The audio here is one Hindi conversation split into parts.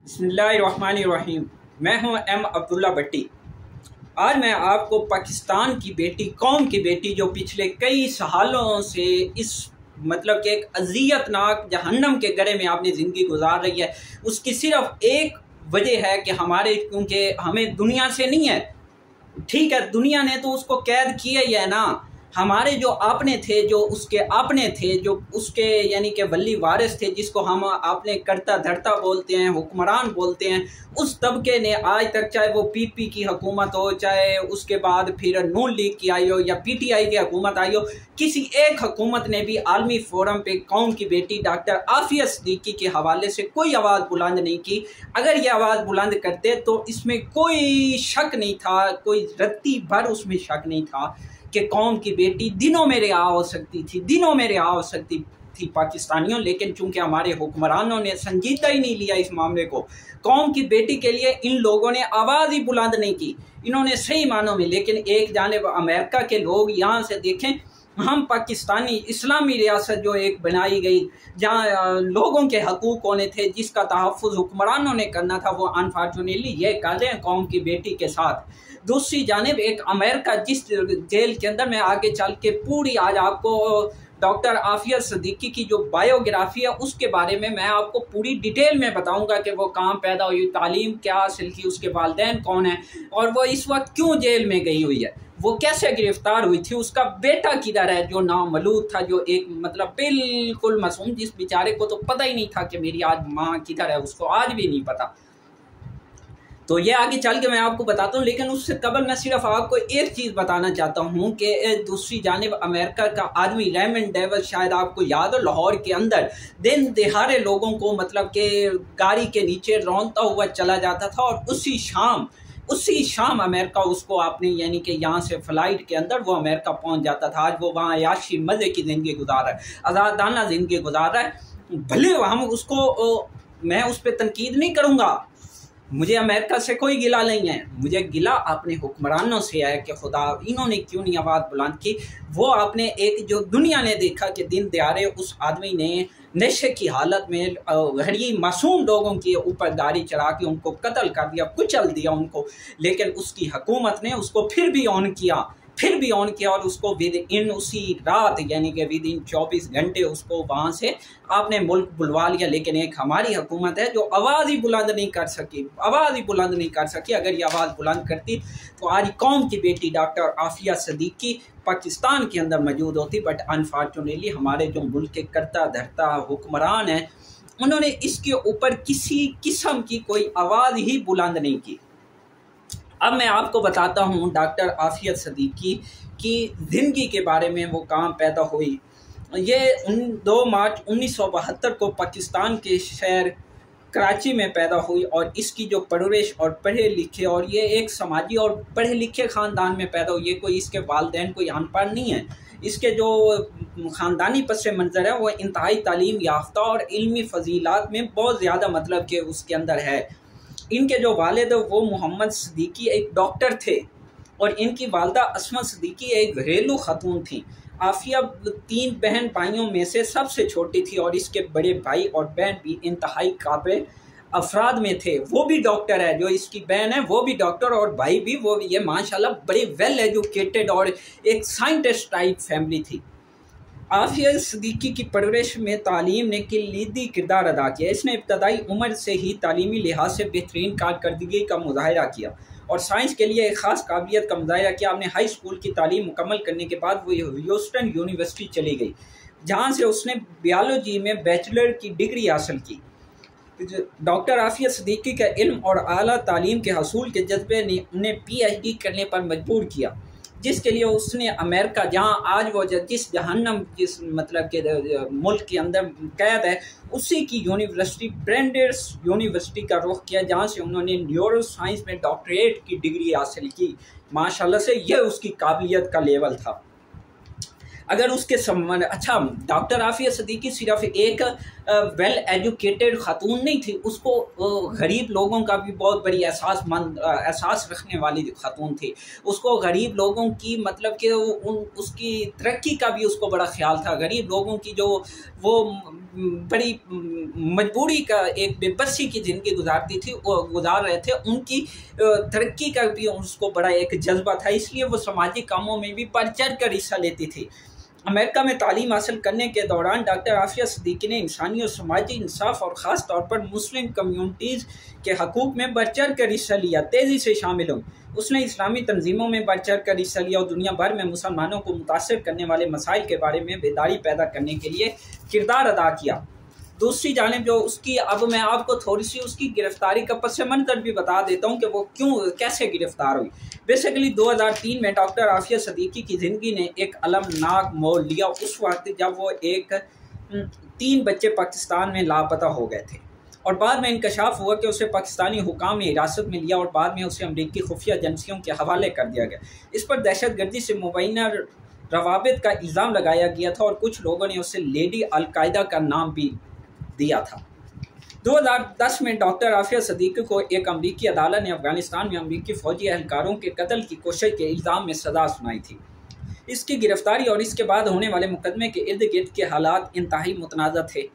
बिस्मिल्लाहिर्रहमानिर्रहीम। मैं हूं एम अब्दुल्ला भट्टी। आज मैं आपको पाकिस्तान की बेटी, कौम की बेटी, जो पिछले कई सालों से इस मतलब कि एक अज़ियतनाक जहन्नम के गड़े में आपने ज़िंदगी गुजार रही है, उसकी सिर्फ एक वजह है कि क्योंकि हमें दुनिया से नहीं है। ठीक है, दुनिया ने तो उसको कैद किया ही है ना। हमारे जो आपने थे, जो उसके आपने थे, जो उसके यानी कि वली वारिस थे, जिसको हम आपने करता धरता बोलते हैं, हुक्मरान बोलते हैं, उस तबके ने आज तक, चाहे वो पीपी की हुकूमत हो, चाहे उसके बाद फिर नून लीग की आई हो या पीटीआई की हुकूमत आई हो, किसी एक हुकूमत ने भी आलमी फोरम पे कौम की बेटी डॉक्टर आफिया सिद्दीकी के हवाले से कोई आवाज़ बुलंद नहीं की। अगर ये आवाज़ बुलंद करते तो इसमें कोई शक नहीं था, कोई रत्ती भर उसमें शक नहीं था कि कौम की बेटी दिनों में रिहा हो सकती थी, दिनों में रिहा हो सकती थी पाकिस्तानियों। लेकिन चूंकि हमारे हुक्मरानों ने संजीदा ही नहीं लिया इस मामले को, कौम की बेटी के लिए इन लोगों ने आवाज़ ही बुलंद नहीं की, इन्होंने सही मानों में। लेकिन एक जानिब अमेरिका के लोग, यहाँ से देखें, हम पाकिस्तानी इस्लामी रियासत जो एक बनाई गई, जहाँ लोगों के हकूक़ होने थे, जिसका तहफ़्फ़ुज़ हुक्मरानों ने करना था, वो अनफॉर्चुनेटली ये कर रहे हैं कौम की बेटी के साथ। दूसरी जानिब एक अमेरिका, जिस जेल के अंदर, मैं आगे चल के पूरी आज आपको डॉक्टर आफिया सिद्दीकी की जो बायोग्राफी है उसके बारे में मैं आपको पूरी डिटेल में बताऊंगा कि वो कहाँ पैदा हुई, तालीम क्या हासिल की, उसके वालिदैन कौन है और वो इस वक्त क्यों जेल में गई हुई है, वो कैसे गिरफ्तार हुई थी, उसका बेटा किधर है जो नामलूद था, जो एक मतलब बिल्कुल मासूम, जिस बेचारे को तो पता ही नहीं था कि मेरी आज माँ किधर है, उसको आज भी नहीं पता। तो ये आगे चल के मैं आपको बताता हूँ। लेकिन उससे कबल मैं सिर्फ आपको एक चीज़ बताना चाहता हूँ कि दूसरी जानिब अमेरिका का आदमी रेमंड डेविस, शायद आपको याद हो, लाहौर के अंदर दिन दिहाड़े लोगों को मतलब कि गाड़ी के नीचे रौंदता हुआ चला जाता था और उसी शाम अमेरिका उसको आपने यानी कि यहाँ से फ़्लाइट के अंदर वो अमेरिका पहुँच जाता था। आज वो वहाँ याशी मज़े की ज़िंदगी गुजार रहा है, आज़ादाना ज़िंदगी गुजार रहा है। भले हम उसको, मैं उस पर तनकीद नहीं करूँगा, मुझे अमेरिका से कोई गिला नहीं है, मुझे गिला अपने हुक्मरानों से है कि खुदा इन्होंने क्यों नहीं आवाज़ बुलंद की। वो आपने एक जो दुनिया ने देखा कि दिन दहाड़े उस आदमी ने नशे की हालत में घड़ी मासूम लोगों के ऊपर गाड़ी चढ़ा के उनको कत्ल कर दिया, कुचल दिया उनको। लेकिन उसकी हुकूमत ने उसको फिर भी ऑन किया और उसको विद इन उसी रात यानी कि विद इन 24 घंटे उसको वहाँ से आपने मुल्क बुलवा लिया। लेकिन एक हमारी हुकूमत है जो आवाज़ ही बुलंद नहीं कर सकी। अगर ये आवाज़ बुलंद करती तो आज कौम की बेटी डॉक्टर आफिया सिद्दीकी पाकिस्तान के अंदर मौजूद होती। बट अनफॉर्चुनेटली हमारे जो मुल्क के करता धरता हुक्मरान हैं, उन्होंने इसके ऊपर किसी किस्म की कोई आवाज़ ही बुलंद नहीं की। अब मैं आपको बताता हूँ डॉक्टर आफिया सिद्दीकी की ज़िंदगी के बारे में, वो कहाँ पैदा हुई। ये 2 मार्च 1972 को पाकिस्तान के शहर कराची में पैदा हुई और इसकी जो परवरिश और पढ़े लिखे, और ये एक समाजी और पढ़े लिखे ख़ानदान में पैदा हुई है। कोई इसके वालिदैन कोई अनपढ़ नहीं है। इसके जो ख़ानदानी पस मंज़र है वो इंतहाई तालीम याफ्ता और इल्मी फ़जीलात में बहुत ज़्यादा मतलब कि उसके अंदर है। इनके जो वालिद वो मोहम्मद सिद्दीकी एक डॉक्टर थे और इनकी वालदा अस्मा सिद्दीकी एक घरेलू खातून थी। आफिया 3 बहन भाइयों में से सबसे छोटी थी और इसके बड़े भाई और बहन भी इंतहाई काबिल अफराद में थे। वो भी डॉक्टर है, जो इसकी बहन है वो भी डॉक्टर और भाई भी, वो ये माशाल्लाह बड़े वेल एजुकेटेड और एक साइंटिस्ट टाइप फैमिली थी। आफिया सिद्दीकी की परवरिश में तालीम ने कलीदी किरदार अदा किया। इसने इब्तदाई उम्र से ही तालीमी लिहाज से बेहतरीन कारकर्दगी का मुजाहिरा किया और साइंस के लिए एक ख़ास काबिलियत का मुजाहिरा किया। अपने हाई स्कूल की तालीम मुकम्मल करने के बाद वो ह्यूस्टन यूनिवर्सिटी चली गई, जहाँ से उसने बायोलॉजी में बैचलर की डिग्री हासिल की। डॉक्टर आफिया सिद्दीकी का इल्म और आला तालीम के हसूल के जज्बे ने उन्हें PhD करने पर मजबूर किया, जिसके लिए उसने अमेरिका, जहाँ आज वो जिस जहन्नम जिस मतलब के मुल्क के अंदर कैद है, उसी की यूनिवर्सिटी ब्रेंडर्स यूनिवर्सिटी का रुख किया, जहाँ से उन्होंने न्यूरो साइंस में डॉक्टरेट की डिग्री हासिल की। माशाल्लाह से यह उसकी काबिलियत का लेवल था। अगर उसके संबंध, अच्छा, डॉक्टर आफिया सिद्दीकी सिर्फ एक वेल एजुकेटेड खातून नहीं थी, उसको गरीब लोगों का भी बहुत बड़ी एहसास रखने वाली खातून थी। उसको गरीब लोगों की मतलब कि उसकी तरक्की का भी उसको बड़ा ख्याल था। गरीब लोगों की जो वो बड़ी मजबूरी का एक बेबसी की ज़िंदगी गुजार रहे थे, उनकी तरक्की का भी उसको बड़ा एक जज्बा था। इसलिए वो सामाजिक कामों में भी बढ़ चढ़ कर हिस्सा लेती थी। अमेरिका में तालीम हासिल करने के दौरान डॉक्टर आफिया सिद्दीकी ने इंसानी और समाजी इंसाफ और ख़ास तौर पर मुस्लिम कम्यूनिटीज़ के हकूक़ में बढ़ चढ़ कर हिस्सा लिया, तेज़ी से शामिल हुई। उसने इस्लामी तंजीमों में बढ़ चढ़ कर हिस्सा लिया और दुनिया भर में मुसलमानों को मुतासिर करने वाले मसाइल के बारे में बेदारी पैदा करने के लिए किरदार अदा किया। दूसरी जानिब जो उसकी, अब मैं आपको थोड़ी सी उसकी गिरफ्तारी का पस मंज़र भी बता देता हूँ कि वो कैसे गिरफ्तार हुई। बेसिकली 2003 में डॉक्टर आफिया सिद्दीकी की ज़िंदगी ने एक अलमनाक मोड़ लिया उस वक्त जब वो 3 बच्चे पाकिस्तान में लापता हो गए थे और बाद में इंकशाफ हुआ कि उसे पाकिस्तानी हुकाम ने हिरासत में लिया और बाद में उसे अमरीकी खुफिया एजेंसियों के हवाले कर दिया गया। इस पर दहशतगर्दी से मुबैना रवाबित का इल्ज़ाम लगाया गया था और कुछ लोगों ने उसे लेडी अल-कायदा का नाम भी दिया था। 2010 में डॉक्टर आफिया सिद्दीकी को एक अमरीकी अदालत ने अफगानिस्तान में अमरीकी फ़ौजी एहलकारों के कत्ल की कोशिश के इल्ज़ाम में सज़ा सुनाई थी। इसकी गिरफ्तारी और इसके बाद होने वाले मुकदमे के इर्द गिर्द के हालात इंतहाई मुतनाज़ा थे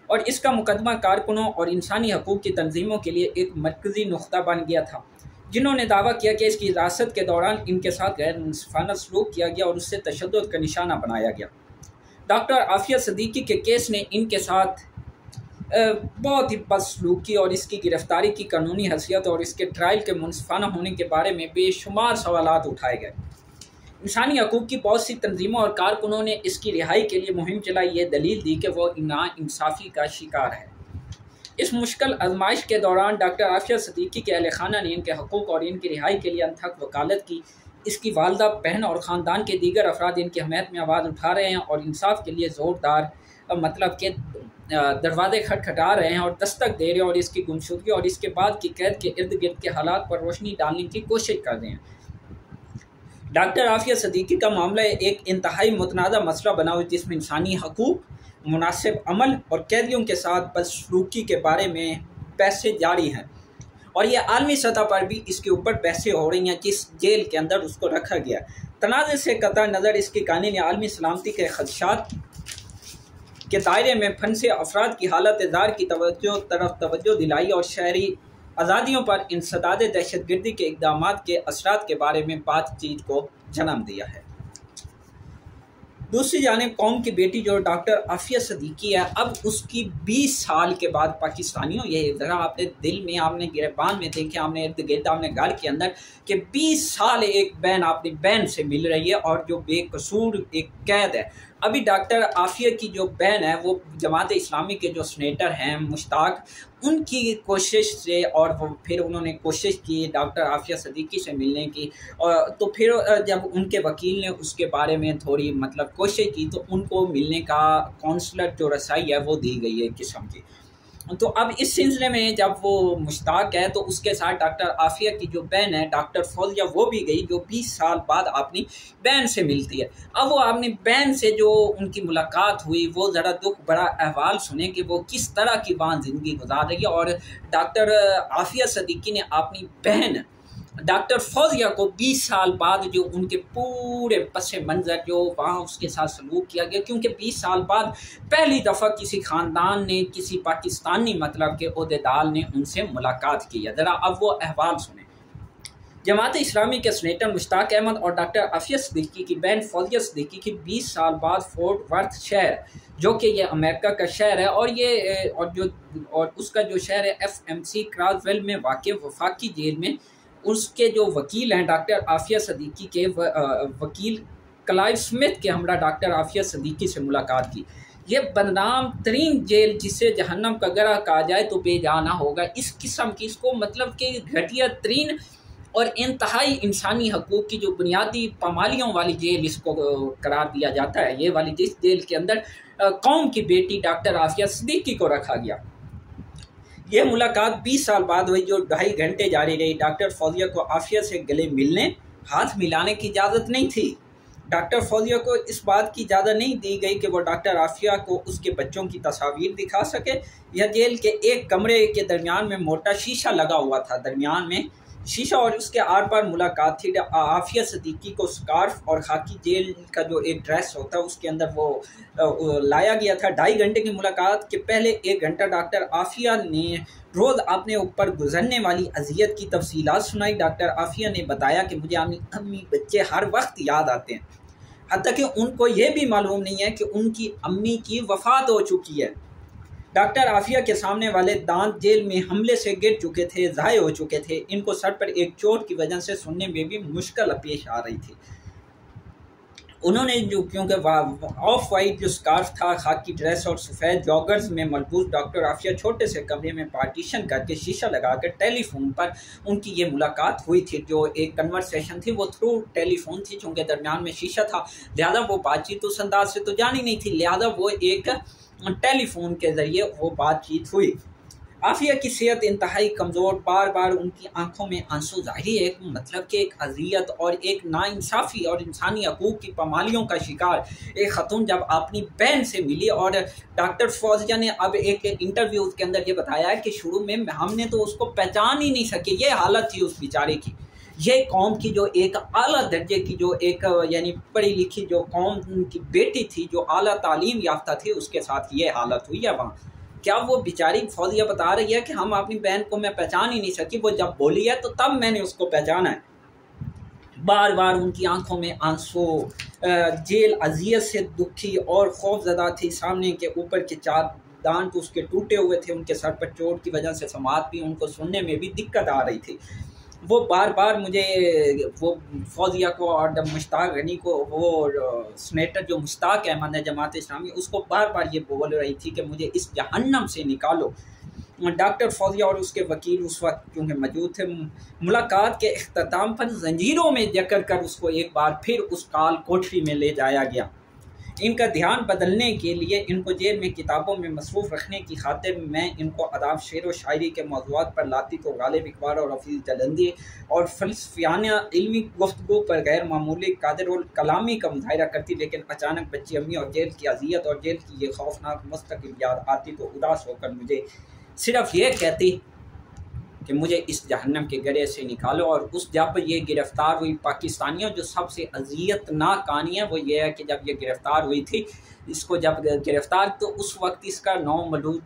और इसका मुकदमा कारकुनों और इंसानी हकूक़ की तंजीमों के लिए एक मरकज़ी नुक़्ता बन गया था, जिन्होंने दावा किया कि इसकी हिरासत के दौरान इनके साथ गैर मुंसिफ़ाना सलूक किया गया और उससे तशद्दुद का निशाना बनाया गया। डॉक्टर आफिया सिद्दीकी के केस ने इनके साथ बहुत ही बदसलूकी और इसकी गिरफ्तारी की कानूनी हैसियत और इसके ट्रायल के मुंसिफ़ाना होने के बारे में बेशुमार सवालात उठाए गए। इंसानी हकूक़ की बहुत सी तंजीमों और कारकुनों ने इसकी रिहाई के लिए मुहिम चलाई, ये दलील दी कि वो नाइंसाफ़ी का शिकार है। इस मुश्किल आजमाइश के दौरान डॉक्टर आफिया सिद्दीकी के अहल खाना ने इनके हकूक़ और इनकी रिहाई के लिए अनथक वकालत की। इसकी वालदा, बहन और ख़ानदान के दीगर अफराद इनकी हमायत में आवाज़ उठा रहे हैं और इंसाफ के लिए ज़ोरदार मतलब के दरवाजे खटखटा रहे हैं और दस्तक दे रहे हैं और इसकी गुमशुदगी और इसके बाद की कैद के इर्द गिर्द के हालात पर रोशनी डालने की कोशिश कर रहे हैं। डॉक्टर आफिया सिद्दीकी का मामला एक इंतहाई मुतनाज़ा मसला बना हुआ, जिसमें इंसानी हकूक़, मुनासिब अमल और कैदियों के साथ बदसलूकी के बारे में बहसें जारी हैं और ये आलमी सतह पर भी इसके ऊपर बहसें हो रही हैं, जिस जेल के अंदर उसको रखा गया। तनाज़े से कतई नज़र इसकी कहानी ने आलमी सलामती के खदशात के दायरे में फंसे अफराद की हालत ज़ार की तरफ तवज्जो दिलाई और शहरी आज़ादियों पर इंसदाद दहशतगर्दी के इक़दामात के असरात के बारे में बातचीत को जन्म दिया है। दूसरी जानिब कौम की बेटी जो डॉक्टर आफिया सिद्दीकी है, अब उसकी 20 साल के बाद पाकिस्तानियों, ये ज़रा आपने दिल में, आपने गिरबान में देखे, आपने इर्द गिर्द, आपने घर के अंदर कि 20 साल एक बहन अपनी बहन से मिल रही है और जो बेकसूर एक कैद है। अभी डॉक्टर आफिया की जो बहन है वो जमात इस्लामी के जो सीनेटर हैं मुश्ताक, उनकी कोशिश से और वो फिर उन्होंने कोशिश की डॉक्टर आफिया सिद्दीकी से मिलने की, और तो फिर जब उनके वकील ने उसके बारे में थोड़ी मतलब कोशिश की तो उनको मिलने का कौंसलर जो रसाई है वो दी गई है एक किस्म की। तो अब इस सिलसिले में जब वो मुश्ताक है तो उसके साथ डॉक्टर आफिया की जो बहन है डॉक्टर फौजिया, वो भी गई, जो 20 साल बाद अपनी बहन से मिलती है। अब वो अपनी बहन से जो उनकी मुलाकात हुई वो ज़रा दुख बड़ा अहवाल सुने कि वो किस तरह की वहाँ ज़िंदगी गुजार रही है। और डॉक्टर आफिया सिद्दीकी ने अपनी बहन डॉक्टर फौजिया को 20 साल बाद जो उनके पूरे पसे मंज़र जो वहाँ उसके साथ सलूक किया गया, क्योंकि 20 साल बाद पहली दफ़ा किसी ख़ानदान ने, किसी पाकिस्तानी मतलब के ओहदेदार ने उनसे मुलाकात की है। ज़रा अब वो अहवाल सुने। जमात इस्लामी के सीनेटर मुश्ताक अहमद और डॉक्टर आफिया सिद्दीकी की बहन फौजिया सिद्दीकी की 20 साल बाद फोर्ट वर्थ शहर, जो कि ये अमेरिका का शहर है और उसका जो शहर है FMC क्रॉसवेल में वाक़ वफाकी जेल में, उसके जो वकील हैं डॉक्टर आफिया सिद्दीकी के वकील क्लाइव स्मिथ के हमरा डॉक्टर आफिया सिद्दीकी से मुलाकात की। ये बदनाम तरीन जेल जिसे जहन्नम का गरा कहा जाए तो बेजाना होगा, इस किस्म की, इसको मतलब कि घटिया तरीन और इंतहाई इंसानी हकूक़ की जो बुनियादी पामालियों वाली जेल इसको करार दिया जाता है। ये वाली जिस जेल के अंदर कौम की बेटी डॉक्टर आफिया सिद्दीकी को रखा गया। यह मुलाकात 20 साल बाद हुई, जो 2.5 घंटे जारी रही। डॉक्टर फौजिया को आफिया से गले मिलने, हाथ मिलाने की इजाज़त नहीं थी। डॉक्टर फौजिया को इस बात की इजाज़त नहीं दी गई कि वो डॉक्टर आफिया को उसके बच्चों की तस्वीर दिखा सके। यह जेल के एक कमरे के दरमियान में मोटा शीशा लगा हुआ था, दरमियान में शीशा, और उसके आर पार मुलाकात थी। आफिया सिद्दीकी को स्कार्फ और खाकी जेल का जो एक ड्रेस होता है उसके अंदर वो लाया गया था। 2.5 घंटे की मुलाकात के पहले 1 घंटा डॉक्टर आफिया ने रोज़ अपने ऊपर गुजरने वाली अजियत की तफसीलात सुनाई। डॉक्टर आफिया ने बताया कि मुझे अम्मी बच्चे हर वक्त याद आते हैं, हत्ता कि उनको ये भी मालूम नहीं है कि उनकी अम्मी की वफ़ात हो चुकी है। डॉक्टर आफिया के सामने वाले दांत जेल में हमले से गिर चुके थे, ज़ाय हो चुके थे। इनको सर पर एक चोट की वजह से सुनने में भी मुश्किल पेश आ रही थी। उन्होंने जो क्योंकि ऑफ वाइट जो स्कार्फ था, खाकी ड्रेस और सफ़ेद जॉगर्स में मलबूस डॉक्टर आफिया छोटे से कमरे में पार्टीशन करके शीशा लगाकर टेलीफोन पर उनकी ये मुलाकात हुई थी। जो एक कन्वर्सेशन थी वो थ्रू टेलीफोन थी, चूँकि दरमियान में शीशा था लिहाजा वो बातचीत उस अंदाज से तो जानी नहीं थी, लिहाजा वो एक टेलीफोन के ज़रिए वो बातचीत हुई। आफिया की सेहत इंतहाई कमज़ोर, बार बार उनकी आंखों में आंसू, ज़ाहिर है मतलब कि एक अज़ियत और एक नाइंसाफ़ी और इंसानी हकूक़ की पामालियों का शिकार एक ख़तून जब अपनी बहन से मिली। और डॉक्टर फौजिया ने अब एक इंटरव्यू के अंदर ये बताया है कि शुरू में हमने तो उसको पहचान ही नहीं सके, ये हालत थी उस बेचारे की। ये कौम की जो एक आला दर्जे की जो एक यानी पढ़ी लिखी जो कौम की बेटी थी, जो आला तालीम याफ्ता थी, उसके साथ ये हालत हुई है वहाँ। क्या वो बेचारी फौजिया बता रही है कि हम अपनी बहन को मैं पहचान ही नहीं सकी, वो जब बोली है तो तब मैंने उसको पहचाना है। बार बार उनकी आंखों में आंसू, जेल अजियत से दुखी और खौफजदा थी। सामने के ऊपर के 4 दांत उसके टूटे हुए थे, उनके सर पर चोट की वजह से समात भी उनको सुनने में भी दिक्कत आ रही थी। वो बार बार मुझे वो फौजिया को और मुश्ताक गनी को, वो सेनेटर जो मुश्ताक अहमद है जमात इस्लामी, उसको बार बार ये बोल रही थी कि मुझे इस जहन्नम से निकालो। डॉक्टर फौजिया और उसके वकील उस वक्त क्योंकि मौजूद थे। मुलाकात के अख्ताम पर जंजीरों में जकड़ कर उसको एक बार फिर उस काल कोठरी में ले जाया गया। इनका ध्यान बदलने के लिए इनको जेल में किताबों में मसरूफ़ रखने की खातिर मैं इनको अदाब, शेर व शायरी के मौज़ूआत पर लाती तो गालिब इकबाल और हफीज़ जलंदी और फ़लसफ़ियाना इल्मी गुफ्तगू पर गैर मामूली कादिर और कलामी का मुज़ाहिरा करती। लेकिन अचानक बच्ची अम्मी और जेल की अज़ियत और जेल की ये खौफनाक मुस्तकिल याद आती तो उदास होकर मुझे सिर्फ़ ये कहती कि मुझे इस जहन्नम के गड़े से निकालो। और उस जब ये गिरफ़्तार हुई पाकिस्तानियों, जो सबसे अज़ियतनाक कहानी है वो ये है कि जब ये गिरफ़्तार हुई थी, इसको जब गिरफ़्तार तो उस वक्त इसका 9 मौलूद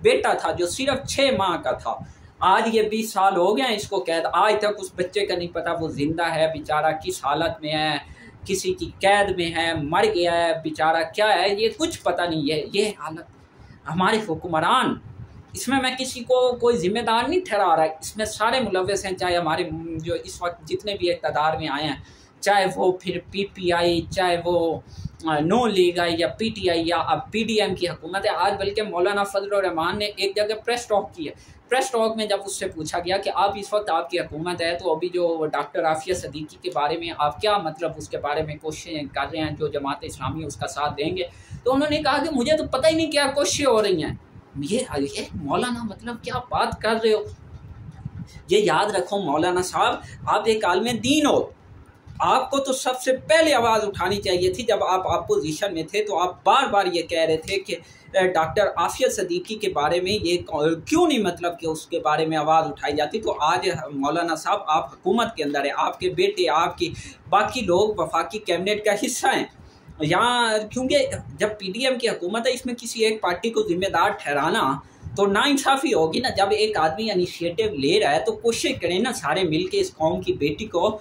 बेटा था जो सिर्फ 6 माह का था। आज ये 20 साल हो गए इसको कैद, आज तक उस बच्चे का नहीं पता वो ज़िंदा है बेचारा, किस हालत में है, किसी की कैद में है, मर गया है बेचारा, क्या है ये कुछ पता नहीं है। ये हालत हमारे हुक्मरान, इसमें मैं किसी को कोई जिम्मेदार नहीं ठहरा रहा है, इसमें सारे मुलव्वस हैं, चाहे हमारे जो इस वक्त जितने भी इक़्तिदार में आए हैं, चाहे वो फिर PPI, चाहे वो नो लीग है या PTI या अब PDM की हुकूमत है। आज बल्कि मौलाना फजल रहमान ने एक जगह प्रेस टॉक की है। प्रेस टॉक में जब उससे पूछा गया कि आप इस वक्त आपकी हुकूमत है तो अभी जो डॉक्टर आफिया सिद्दीकी के बारे में आप क्या मतलब उसके बारे में कोशिशें कर रहे हैं, जो जमात इस्लामी उसका साथ देंगे, तो उन्होंने कहा कि मुझे तो पता ही नहीं क्या कोशिशें हो रही हैं। ये मौलाना मतलब क्या बात कर रहे हो। ये याद रखो मौलाना साहब, आप एक आलिम दीन हो, आपको तो सबसे पहले आवाज़ उठानी चाहिए थी। जब आप अपोजिशन में थे तो आप बार बार ये कह रहे थे कि डॉक्टर आफिया सिद्दीकी के बारे में ये क्यों नहीं मतलब कि उसके बारे में आवाज़ उठाई जाती। तो आज मौलाना साहब आप हुकूमत के अंदर हैं, आपके बेटे, आपकी बाकी लोग वफाकी कैबिनेट का हिस्सा हैं यहाँ, क्योंकि जब PDM की हुकूमत है इसमें किसी एक पार्टी को जिम्मेदार ठहराना तो नाइंसाफ़ी होगी ना। जब एक आदमी इनिशिएटिव ले रहा है तो कोशिश करें ना सारे मिलके इस कौम की बेटी को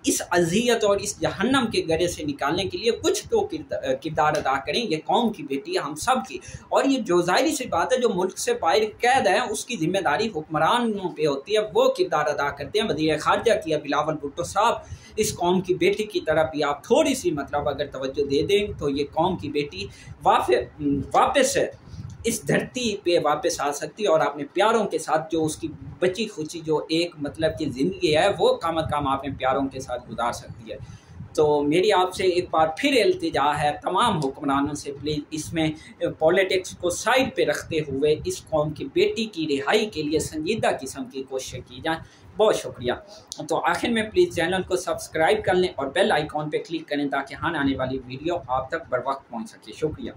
इस अज़ियत और इस जहन्नम के गड़े से निकालने के लिए कुछ तो किरदार अदा करें। ये कौम की बेटी है हम सब की, और ये जो ज़ाहिर सी बात है जो मुल्क से बाहर कैद है उसकी जिम्मेदारी हुक्मरानों पे होती है, वो किरदार अदा करते हैं। वज़ीर ख़ारजा किया बिलावल भुट्टो साहब, इस कौम की बेटी की तरफ भी आप थोड़ी सी मतलब अगर तवज्जो दे दें तो ये कौम की बेटी वापस इस धरती पे वापस आ सकती है और अपने प्यारों के साथ जो उसकी बची खुची जो एक मतलब की ज़िंदगी है वो कम अपने प्यारों के साथ गुजार सकती है। तो मेरी आपसे एक बार फिर इल्तिजा है तमाम हुक्मरानों से, प्लीज़ इसमें पॉलिटिक्स को साइड पे रखते हुए इस कौम की बेटी की रिहाई के लिए संजीदा किस्म की कोशिश की जाए। बहुत शुक्रिया। तो आखिर में प्लीज़ चैनल को सब्सक्राइब कर लें और बेल आइकॉन पे क्लिक करें ताकि आने वाली वीडियो आप तक बर वक्त पहुँच सके। शुक्रिया।